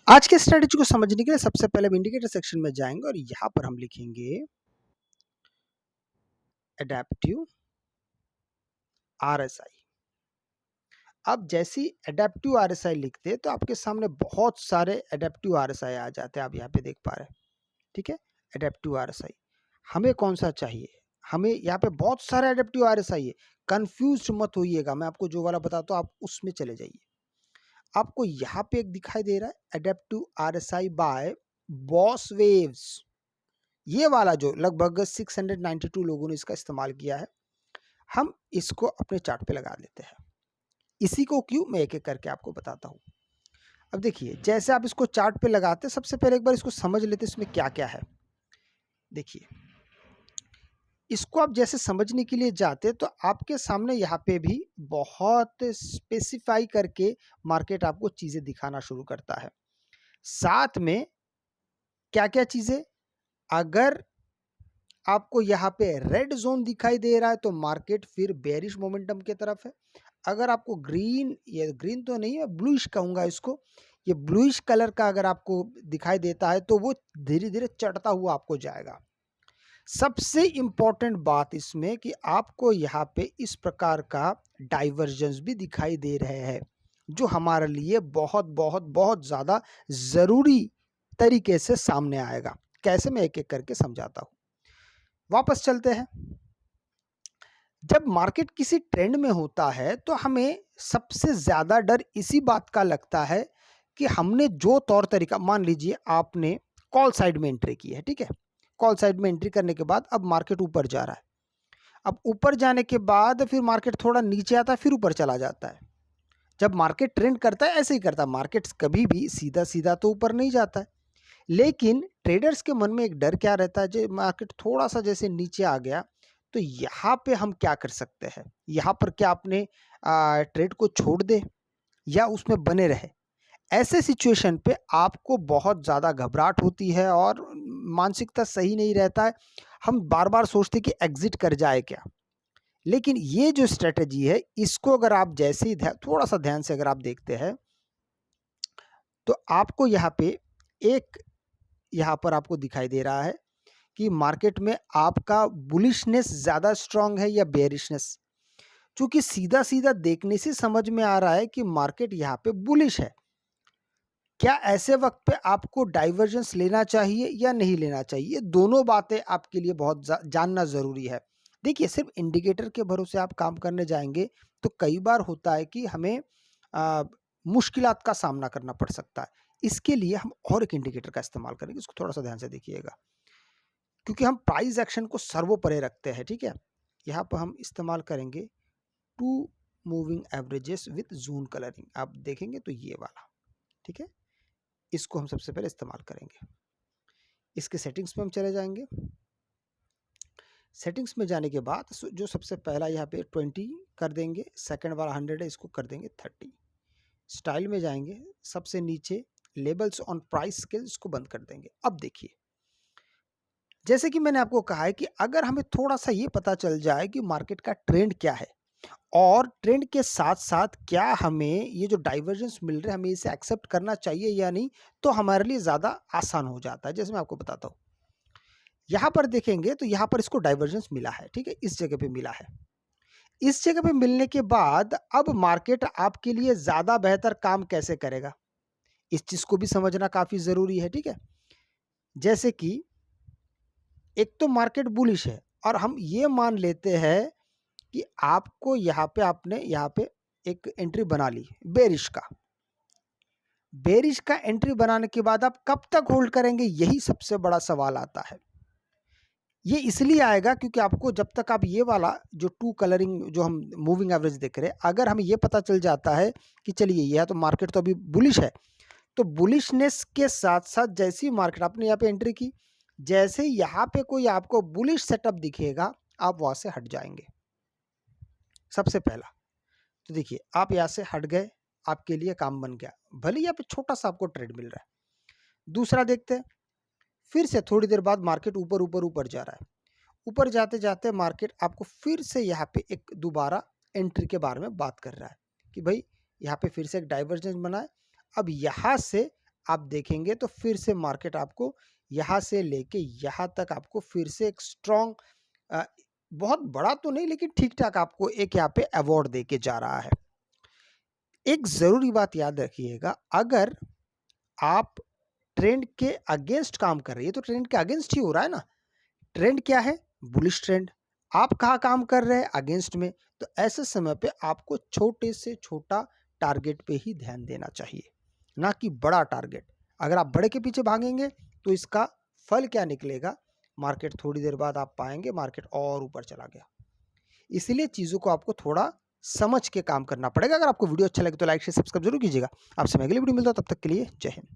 आज के स्ट्रेटेजी को समझने के लिए सबसे पहले हम इंडिकेटर सेक्शन में जाएंगे और यहां पर हम लिखेंगे एडेप्टिव आरएसआई। अब जैसी एडेप्टिव आरएसआई लिखते हैं तो आपके सामने बहुत सारे एडेप्टिव आरएसआई आ जाते हैं, आप यहाँ पे देख पा रहे हैं। ठीक है, एडेप्टिव आरएसआई हमें कौन सा चाहिए? हमें यहाँ पे बहुत सारे एडेप्टिव आरएसआई है, कंफ्यूज मत होइएगा। मैं आपको जो वाला बताता हूँ आप उसमें चले जाइए। आपको यहाँ पे एक दिखाई दे रहा है adaptive RSI by boss waves, ये वाला जो लगभग 692 लोगों ने इसका इस्तेमाल किया है। हम इसको अपने चार्ट पे लगा लेते हैं। इसी को क्यों, मैं एक एक करके आपको बताता हूँ। अब देखिए, जैसे आप इसको चार्ट पे लगाते हैं, सबसे पहले एक बार इसको समझ लेते हैं इसमें क्या क्या है। देखिए, इसको आप जैसे समझने के लिए जाते तो आपके सामने यहाँ पे भी बहुत स्पेसिफाई करके मार्केट आपको चीजें दिखाना शुरू करता है। साथ में क्या क्या चीजें, अगर आपको यहाँ पे रेड जोन दिखाई दे रहा है तो मार्केट फिर बेरिश मोमेंटम की तरफ है। अगर आपको ग्रीन, ये ग्रीन तो नहीं है, ब्लूइश कहूंगा इसको, ये ब्लूइश कलर का अगर आपको दिखाई देता है तो वो धीरे धीरे चढ़ता हुआ आपको जाएगा। सबसे इंपॉर्टेंट बात इसमें कि आपको यहाँ पे इस प्रकार का डाइवर्जेंस भी दिखाई दे रहे हैं, जो हमारे लिए बहुत बहुत बहुत ज्यादा जरूरी तरीके से सामने आएगा। कैसे, मैं एक एक करके समझाता हूं। वापस चलते हैं। जब मार्केट किसी ट्रेंड में होता है तो हमें सबसे ज्यादा डर इसी बात का लगता है कि हमने जो तौर तरीका, मान लीजिए आपने कॉल साइड में एंट्री की है, ठीक है, कॉल साइड में एंट्री करने के बाद अब मार्केट ऊपर जा रहा है। अब ऊपर जाने के बाद फिर मार्केट थोड़ा नीचे आता है, फिर ऊपर चला जाता है। जब मार्केट ट्रेंड करता है ऐसे ही करता है, मार्केट कभी भी सीधा सीधा तो ऊपर नहीं जाता है। लेकिन ट्रेडर्स के मन में एक डर क्या रहता है, जो मार्केट थोड़ा सा जैसे नीचे आ गया तो यहाँ पे हम क्या कर सकते हैं, यहाँ पर क्या अपने ट्रेड को छोड़ दे या उसमें बने रहे। ऐसे सिचुएशन पे आपको बहुत ज़्यादा घबराहट होती है और मानसिकता सही नहीं रहता है। हम बार बार सोचते कि एग्जिट कर जाए क्या। लेकिन ये जो स्ट्रेटेजी है, इसको अगर आप जैसे ही थोड़ा सा ध्यान से अगर आप देखते हैं तो आपको यहाँ पे एक, यहाँ पर आपको दिखाई दे रहा है कि मार्केट में आपका बुलिशनेस ज्यादा स्ट्रांग है या बेयरिशनेस। क्योंकि सीधा सीधा देखने से समझ में आ रहा है कि मार्केट यहाँ पे बुलिश है। क्या ऐसे वक्त पे आपको डाइवर्जेंस लेना चाहिए या नहीं लेना चाहिए, दोनों बातें आपके लिए बहुत जानना जरूरी है। देखिए, सिर्फ इंडिकेटर के भरोसे आप काम करने जाएंगे तो कई बार होता है कि हमें मुश्किलात का सामना करना पड़ सकता है। इसके लिए हम और एक इंडिकेटर का इस्तेमाल करेंगे, इसको थोड़ा सा ध्यान से देखिएगा, क्योंकि हम प्राइस एक्शन को सर्वोपरि रखते हैं। ठीक है, यहाँ पर हम इस्तेमाल करेंगे two moving averages with zone colouring. आप देखेंगे तो ये वाला, ठीक है, इसको हम सबसे पहले इस्तेमाल करेंगे। इसके सेटिंग्स में हम चले जाएंगे। सेटिंग्स में जाने के बाद जो सबसे पहला यहाँ पे 20 कर देंगे, सेकंड वाला 100 है, इसको कर देंगे 30। स्टाइल में जाएंगे, सबसे नीचे लेबल्स ऑन प्राइस स्केल, इसको बंद कर देंगे। अब देखिए, जैसे कि मैंने आपको कहा है कि अगर हमें थोड़ा सा ये पता चल जाए कि मार्केट का ट्रेंड क्या है और ट्रेंड के साथ साथ क्या हमें ये जो डाइवर्जेंस मिल रहे हैं हमें इसे एक्सेप्ट करना चाहिए या नहीं, तो हमारे लिए ज़्यादा आसान हो जाता है। जैसे मैं आपको बताता हूँ, यहाँ पर देखेंगे तो यहाँ पर इसको डाइवर्जेंस मिला है, ठीक है, इस जगह पे मिला है। इस जगह पे मिलने के बाद अब मार्केट आपके लिए ज़्यादा बेहतर काम कैसे करेगा, इस चीज़ को भी समझना काफ़ी ज़रूरी है। ठीक है, जैसे कि एक तो मार्केट बुलिश है और हम ये मान लेते हैं कि आपको यहाँ पे, आपने यहाँ पे एक एंट्री बना ली बेरिश का। बेरिश का एंट्री बनाने के बाद आप कब तक होल्ड करेंगे, यही सबसे बड़ा सवाल आता है। ये इसलिए आएगा क्योंकि आपको जब तक आप ये वाला जो टू कलरिंग जो हम मूविंग एवरेज देख रहे हैं, अगर हमें ये पता चल जाता है कि चलिए यह तो मार्केट तो अभी बुलिश है, तो बुलिशनेस के साथ साथ जैसी मार्केट आपने यहाँ पे एंट्री की, जैसे यहाँ पे कोई आपको बुलिश सेटअप दिखेगा आप वहां से हट जाएंगे। सबसे पहला तो देखिए, आप यहाँ से हट गए, आपके लिए काम बन गया, भले यहाँ पे छोटा सा आपको ट्रेड मिल रहा है। दूसरा देखते हैं, फिर से थोड़ी देर बाद मार्केट ऊपर ऊपर ऊपर जा रहा है। ऊपर जाते जाते मार्केट आपको फिर से यहाँ पे एक दोबारा एंट्री के बारे में बात कर रहा है कि भाई यहाँ पे फिर से एक डाइवर्जेंस बना है। अब यहाँ से आप देखेंगे तो फिर से मार्केट आपको यहाँ से लेके यहाँ तक आपको फिर से एक स्ट्रॉन्ग, बहुत बड़ा तो नहीं लेकिन ठीक-ठाक आपको एक यहाँ पे अवार्ड देके जा रहा है। एक ज़रूरी बात याद रखिएगा, अगर आप ट्रेंड के अगेंस्ट काम कर रही है, तो ट्रेंड के अगेंस्ट ही हो रहा है ना। ट्रेंड क्या है? Bullish trend. आप कहाँ काम कर रहे हैं? अगेंस्ट में। तो ऐसे समय पे आपको छोटे से छोटा टारगेट पे ही ध्यान देना चाहिए, ना कि बड़ा टारगेट। अगर आप बड़े के पीछे भागेंगे तो इसका फल क्या निकलेगा? मार्केट थोड़ी देर बाद आप पाएंगे मार्केट और ऊपर चला गया। इसलिए चीज़ों को आपको थोड़ा समझ के काम करना पड़ेगा। अगर आपको वीडियो अच्छा लगे तो लाइक शेयर सब्सक्राइब जरूर कीजिएगा। आपसे मैं अगली वीडियो मिलता हूं, तब तक के लिए जय हिंद।